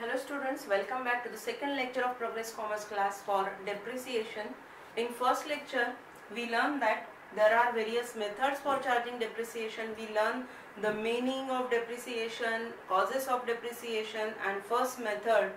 Hello students, welcome back to the second lecture of Progress Commerce class for depreciation. In first lecture, we learned that there are various methods for charging depreciation. We learned the meaning of depreciation, causes of depreciation, and first method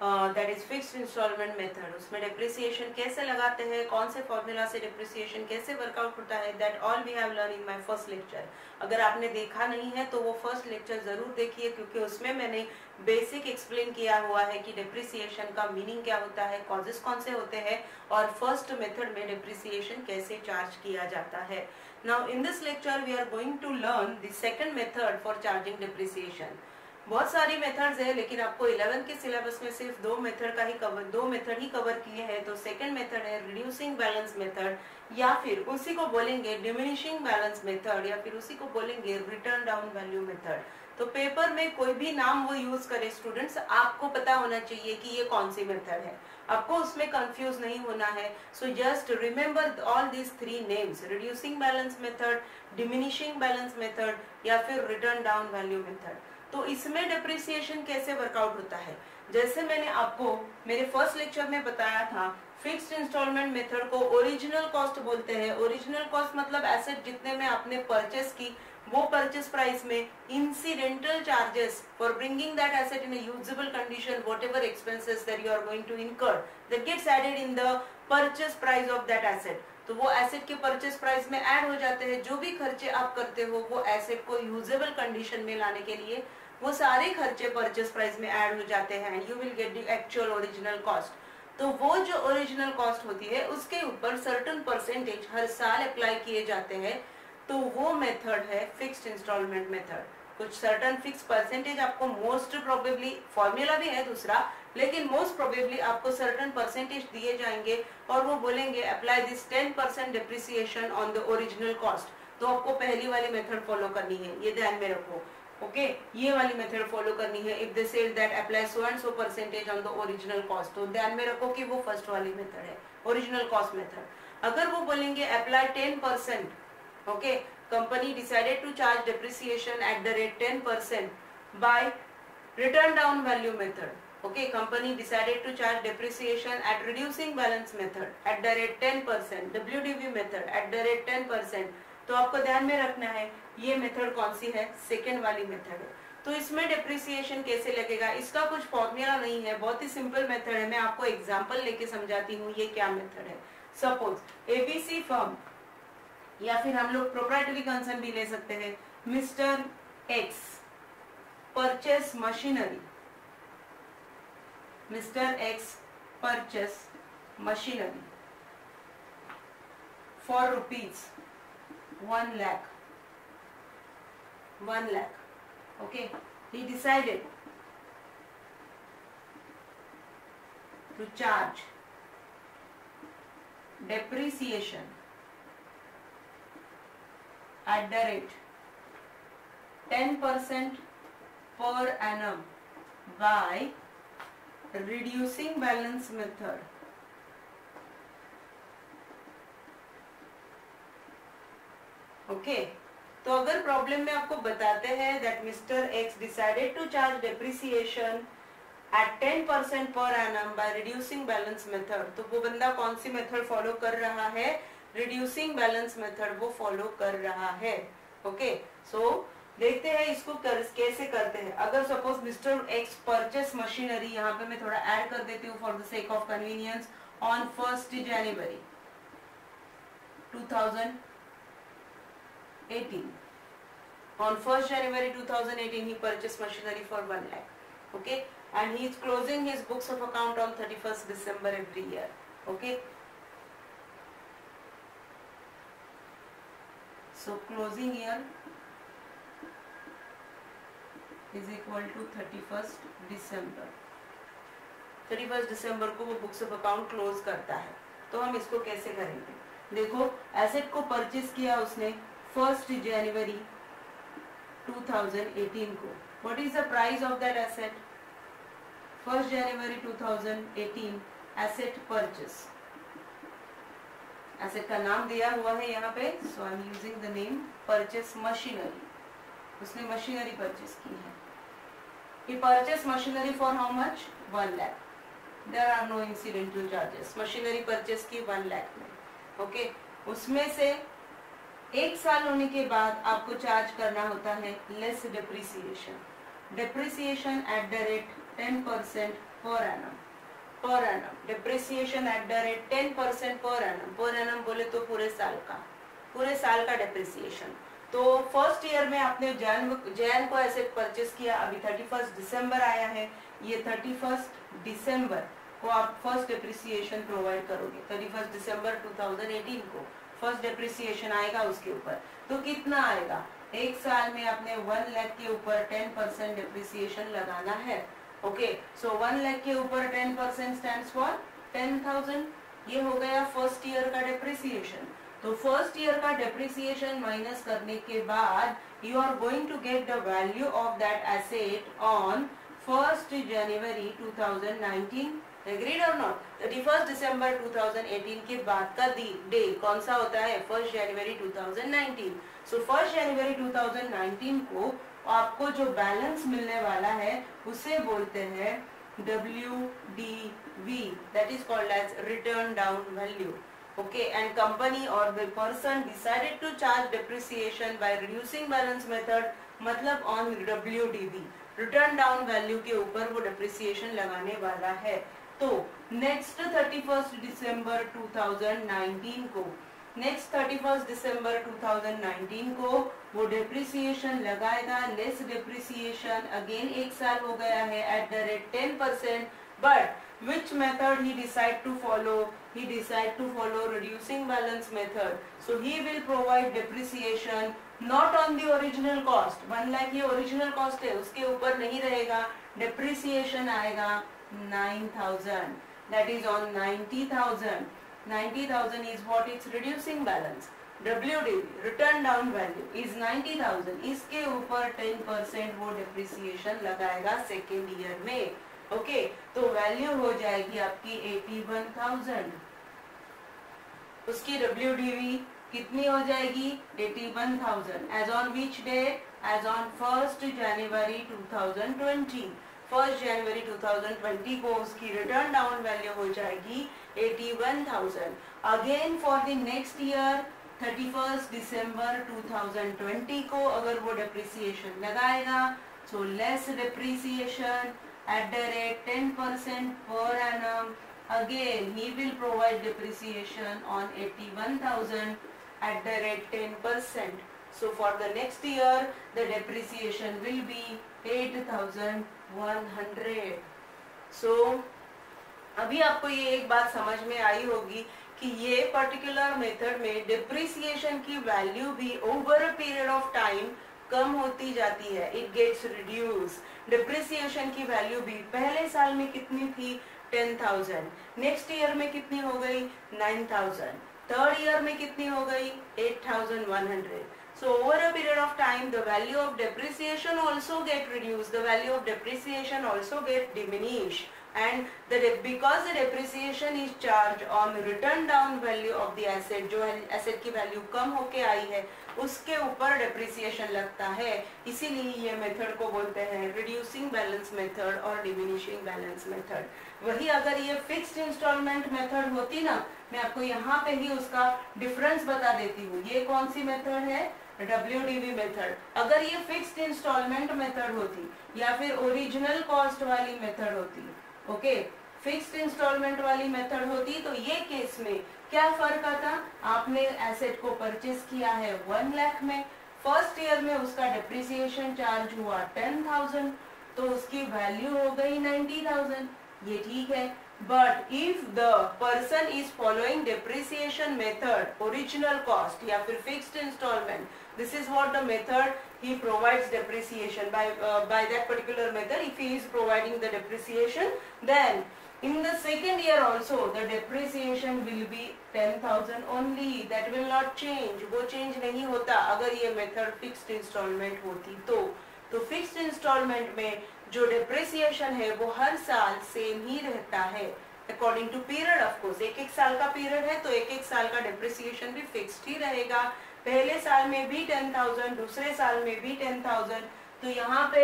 that is fixed installment method. उसमें depreciation कैसे लगाते हैं, कौन से formula से depreciation कैसे workout होता है, that all we have learned in my first lecture. अगर आपने देखा नहीं है तो वो फर्स्ट लेक्चर जरूर देखिए, क्योंकि उसमें मैंने बेसिक एक्सप्लेन किया हुआ है कि डिप्रिसिएशन का मीनिंग क्या होता है, कॉजेस कौन से होते हैं और फर्स्ट मेथड में डिप्रिसिएशन कैसे चार्ज किया जाता है. Now in this lecture we are going to learn the second method for charging depreciation. बहुत सारी मेथड्स है, लेकिन आपको 11 के सिलेबस में सिर्फ दो मेथड ही कवर किए हैं. तो सेकंड मेथड है रिड्यूसिंग बैलेंस मेथड, या फिर उसी को बोलेंगे डिमिनिशिंग बैलेंस मेथड, या फिर उसी को बोलेंगे रिटर्न डाउन वैल्यू मेथड. तो पेपर में कोई भी नाम वो यूज करे स्टूडेंट्स, आपको पता होना चाहिए कि ये कौन सी मेथड है, आपको उसमें कंफ्यूज नहीं होना है. So just remember all these three names: reducing balance method, diminishing balance method, या फिर रिटर्न डाउन वैल्यू मेथड. तो इसमें डिप्रिसिएशन कैसे वर्कआउट होता है, जैसे मैंने आपको मेरे फर्स्ट लेक्चर में बताया था, फिक्स्ड इंस्टॉलमेंट मेथड को ओरिजिनल कॉस्ट बोलते हैं. ओरिजिनल कॉस्ट मतलब एसेट जितने में आपने परचेस की, वो परचेस प्राइस में incidental charges for bringing that asset in a usable condition, whatever expenses that you are going to incur, that gets added in the purchase price of that asset. तो वो asset के purchase price में add हो जाते हैं. जो भी खर्चे आप करते हो वो एसेट को यूजेबल कंडीशन में लाने के लिए, वो सारे खर्चे परचेस प्राइस में ऐड हो जाते हैं and you will get the actual original cost. तो वो जो ओरिजिनल कॉस्ट होती है उसके ऊपर सर्टेन परसेंटेज हर साल अप्लाई किए जाते हैं. तो वो मेथड है फिक्स्ड इंस्टॉलमेंट मेथड. कुछ सर्टेन फिक्स परसेंटेज आपको मोस्ट प्रोबेबली, फॉर्मूला भी है दूसरा, लेकिन मोस्ट प्रोबेबली आपको सर्टेन परसेंटेज दिए जाएंगे और वो बोलेंगे apply this 10% depreciation on the original cost. तो आपको पहली वाली मेथड फॉलो करनी है, ये ध्यान में रखो. ओके ये वाली मेथड फॉलो करनी है. If they said that apply so and so percentage on the original cost, तो ध्यान में रखो कि वो फर्स्ट वाली मेथड है, ओरिजिनल कॉस्ट मेथड. अगर वो बोलेंगे apply 10%, okay, company decided to charge depreciation at the rate 10% by return down value method. Okay, company decided to charge depreciation at reducing balance method at the rate 10%, WDV method at the rate 10%. तो आपको ध्यान में रखना है ये method कौन सी है, second वाली मेथड है. तो इसमें डिप्रिसिएशन कैसे लगेगा, इसका कुछ फॉर्मूला नहीं है, बहुत ही सिंपल मेथड है. मैं आपको एग्जांपल लेके समझाती हूँ ये क्या मेथड है. सपोज एबीसी फर्म, या फिर हम लोग प्रोप्राइटरी कंसर्न भी ले सकते हैं, mister x purchase machinery. Mister x purchase machinery for rupees 1 lakh. Okay, he decided to charge depreciation at the rate 10% per annum by reducing balance method. Okay तो अगर प्रॉब्लम में आपको बताते हैं that mister X decided to charge depreciation at 10% per annum by reducing balance method, तो वो बंदा कौन सी मेथड फॉलो कर रहा है, रिड्यूसिंग बैलेंस मेथड वो फॉलो कर रहा है. ओके सो देखते हैं इसको कैसे करते हैं. अगर suppose mister x purchase machinery, यहाँ पे मैं थोड़ा ऐड कर देती हूँ for the sake of convenience, on 1st January 2018. On 1st January 2018, he purchased machinery for 1 lakh. Okay, and he is closing his books of account on 31st December every year. Okay, so closing year is equal to 31st December. 31st December को वो books of account close करता है. तो हम इसको कैसे करेंगे, देखो एसेट को परचेस किया उसने 1st January 2018 को. What is the price of that asset? 1st January 2018 asset purchase. Asset का नाम दिया हुआ है यहाँ पे, so I am using the name purchase machinery. उसने मशीनरी परचेस की है. He purchased machinery for how much? 1 lakh. There are no incidental charges. Machinery purchase की 1 lakh में. Okay. उसमें से 1 साल होने के बाद आपको चार्ज करना होता है less depreciation. Depreciation at the rate 10% per annum. Per annum. Depreciation at the rate 10% per annum. Per annum बोले तो पूरे साल का डेप्रिसिएशन. तो फर्स्ट ईयर में आपने जैन को एसेट परचेस किया, अभी 31 दिसंबर आया है, ये 31 दिसंबर को आप फर्स्ट डेप्रिसिएशन प्रोवाइड करोगे. 31 दिसंबर 2018 को फर्स्ट डेप्रिसिएशन आएगा उसके ऊपर. तो कितना आएगा? 1 साल में आपने 1 लाख के ऊपर 10% डेप्रिसिएशन लगाना है. ओके, सो 1 लाख के ऊपर 10% स्टैंड्स फॉर 10,000. ये हो गया फर्स्ट ईयर का डेप्रिसिएशन. तो फर्स्ट ईयर का डेप्रिसिएशन माइनस करने के बाद you are going to get the value of that asset on 1 January 2019. Agreed और नॉट? 31 दिसंबर 2018 के बाद का डे कौन सा होता है? 1 जनवरी 2019. सो 1 जनवरी 2019 को आपको जो बैलेंस मिलने वाला है उसे बोलते हैं WDV, that is called as return down value. Okay, and company or the person decided to charge depreciation by reducing balance method, मतलब on WDV, return down value के ऊपर वो depreciation लगाने वाला है. तो next 31 दिसंबर 2019 को वो डेप्रिसिएशन लगाएगा. लेस डेप्रिसिएशन अगेन 1 साल हो गया है at the rate 10%. But which method he decide to follow? He decide to follow reducing balance method. So he will provide depreciation not on the original cost. 1 lakh ये original cost है, उसके ऊपर नहीं रहेगा. Depreciation आएगा 9,000. That is on 90,000. 90,000 is what it's reducing balance. WDV, return down value, is 90,000. इसके ऊपर 10% वो depreciation लगाएगा सेकेंड ईयर में. ओके, तो वैल्यू हो जाएगी आपकी 81,000. उसकी WDV कितनी हो जाएगी? 81,000. As on which day? As on 1 जनवरी 2020. 1 जनवरी 2020 को उसकी रिटर्न डाउन वैल्यू हो जाएगी 81,000. Again for the next year 31 दिसंबर 2020 को अगर वो डेप्रिसिएशन लगाएगा, so less depreciation at the rate 10% per annum. Again he will provide depreciation on 81,000 at the rate 10%. So for the next year the depreciation will be 8,100. So अभी आपको ये एक बात समझ में आई होगी कि ये पर्टिकुलर मेथड में डिप्रिसिएशन की वैल्यू भी over a period of time कम होती जाती है. It gets reduce. डिप्रिसिएशन की वैल्यू भी पहले साल में कितनी थी? 10,000. नेक्स्ट ईयर में कितनी हो गई? 9,000. थर्ड ईयर में कितनी हो गई? 8,100. So over a period of time the value of depreciation also get reduced. The value of depreciation also get diminished. And because the depreciation is charged on return down value of the asset, जो asset की value कम होके आई है उसके ऊपर depreciation लगता है. इसीलिए ये मेथड को बोलते हैं रिड्यूसिंग बैलेंस मेथड और डिमिनिशिंग बैलेंस मेथड. वही अगर ये फिक्स्ड इंस्टॉलमेंट मेथड होती ना, मैं आपको यहाँ पे ही उसका डिफरेंस बता देती हूँ. ये कौन सी मेथड है? WDV method. अगर ये फिक्स्ड इंस्टॉलमेंट मेथड होती या फिर ओरिजिनल कॉस्ट वाली मेथड होती, ओके, फिक्स्ड इंस्टॉलमेंट वाली मेथड होती, तो ये केस में क्या फर्क आता? आपने एसेट को परचेस किया है 1 लाख में, फर्स्ट ईयर में उसका डेप्रिसिएशन चार्ज हुआ 10,000, तो उसकी वैल्यू हो गई 90,000. ये ठीक है. But if the person is following depreciation method, original cost या फिर fixed installment, this is what the method he provides depreciation by that particular method. If he is providing the depreciation, then in the second year also the depreciation will be 10,000 only. That will not change. वो change नहीं होता अगर ये method fixed installment होती तो. fixed installment में जो depreciation है वो हर साल same ही रहता है according to period. of course एक साल का period है तो एक साल का depreciation भी fixed ही रहेगा. पहले साल में भी 10,000, दूसरे साल में भी 10,000. तो यहाँ पे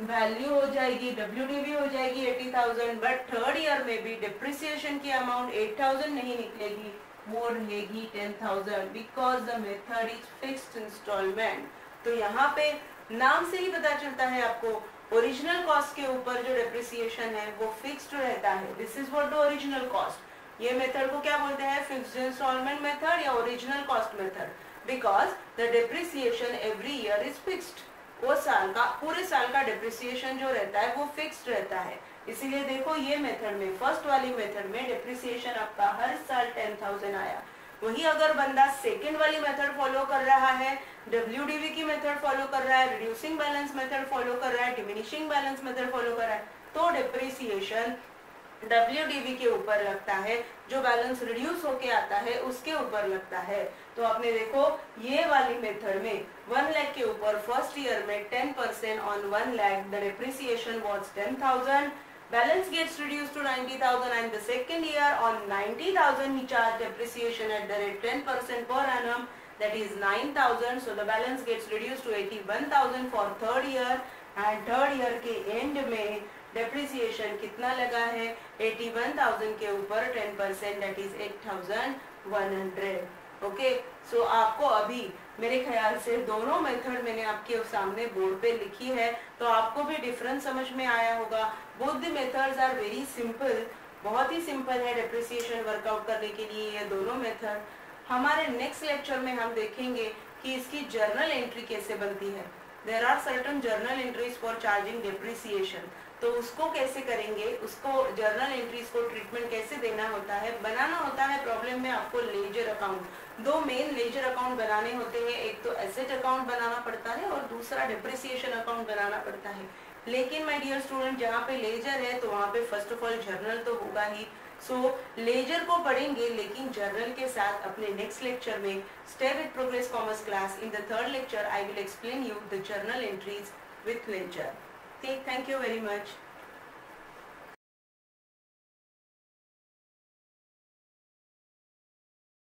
वैल्यू हो जाएगी, WDV हो जाएगी 80,000, बट थर्ड ईयर में भी डिप्रिसिएशन की अमाउंट 8,000 नहीं निकलेगी, वो रहेगी 10,000 because the method is fixed installment. तो यहाँ पे नाम से ही पता चलता है आपको ओरिजिनल कॉस्ट के ऊपर जो डिप्रिसिएशन है वो फिक्स्ड रहता है। This is what the original cost. ये मेथड को क्या बोलते हैं? फिक्स्ड इंस्टॉलमेंट मेथड या original cost method, because the depreciation every year is fixed. वो साल का, पूरे साल का डिप्रिसिएशन जो रहता है वो फिक्स्ड रहता है। इसीलिए देखो ये मेथड में, फर्स्ट वाली मेथड में डिप्रिसिएशन आपका हर साल 10,000 आया। वही अगर बंदा सेकेंड वाली मेथड फॉलो कर रहा है, WDV की मेथड फॉलो कर रहा है, रिड्यूसिंग बैलेंस मेथड फॉलो कर रहा है, डिमिनिशिंग बैलेंस मेथड फॉलो कर रहा है, तो डिप्रिसिएशन WDV के ऊपर लगता है, जो बैलेंस रिड्यूस होके आता है उसके ऊपर लगता है। तो आपने देखो ये वाली मेथड में 1 लाख के ऊपर फर्स्ट ईयर में 10% on 1 lakh the depreciation was 10,000, balance gets reduced to 90,000 and the second year on 90,000 he charged depreciation at the rate 10% per annum, that is 9,000, so the balance gets reduced to 81,000 for third year and third year के end में depreciation कितना लगा है? 81,000 के ऊपर 10%, that is 8,100। Okay, सो आपको अभी मेरे ख्याल से दोनों मेथड मैंने आपके सामने बोर्ड पे लिखी है, तो आपको भी डिफरेंस समझ में आया होगा। Both the methods are very simple, बहुत ही सिंपल है डिप्रिसिएशन वर्कआउट करने के लिए ये दोनों मेथड। हमारे नेक्स्ट लेक्चर में हम देखेंगे कि इसकी जर्नल एंट्री कैसे बनती है। There are certain journal entries for charging depreciation, तो उसको कैसे करेंगे, उसको जर्नल एंट्रीज को ट्रीटमेंट कैसे देना होता है, बनाना होता है। प्रॉब्लम में आपको लेजर अकाउंट, दो मेन लेजर अकाउंट बनाने होते हैं, एक तो एसेट अकाउंट बनाना पड़ता है और दूसरा डिप्रिसिएशन अकाउंट बनाना पड़ता है। लेकिन माय डियर स्टूडेंट, जहाँ पे लेजर है तो वहाँ पे फर्स्ट ऑफ ऑल जर्नल तो होगा ही। सो लेजर को पढ़ेंगे, लेकिन जर्नल के साथ अपने नेक्स्ट लेक्चर में stay with progress commerce class. In the third lecture I will explain you the journal entries with ledger. Okay, thank you very much.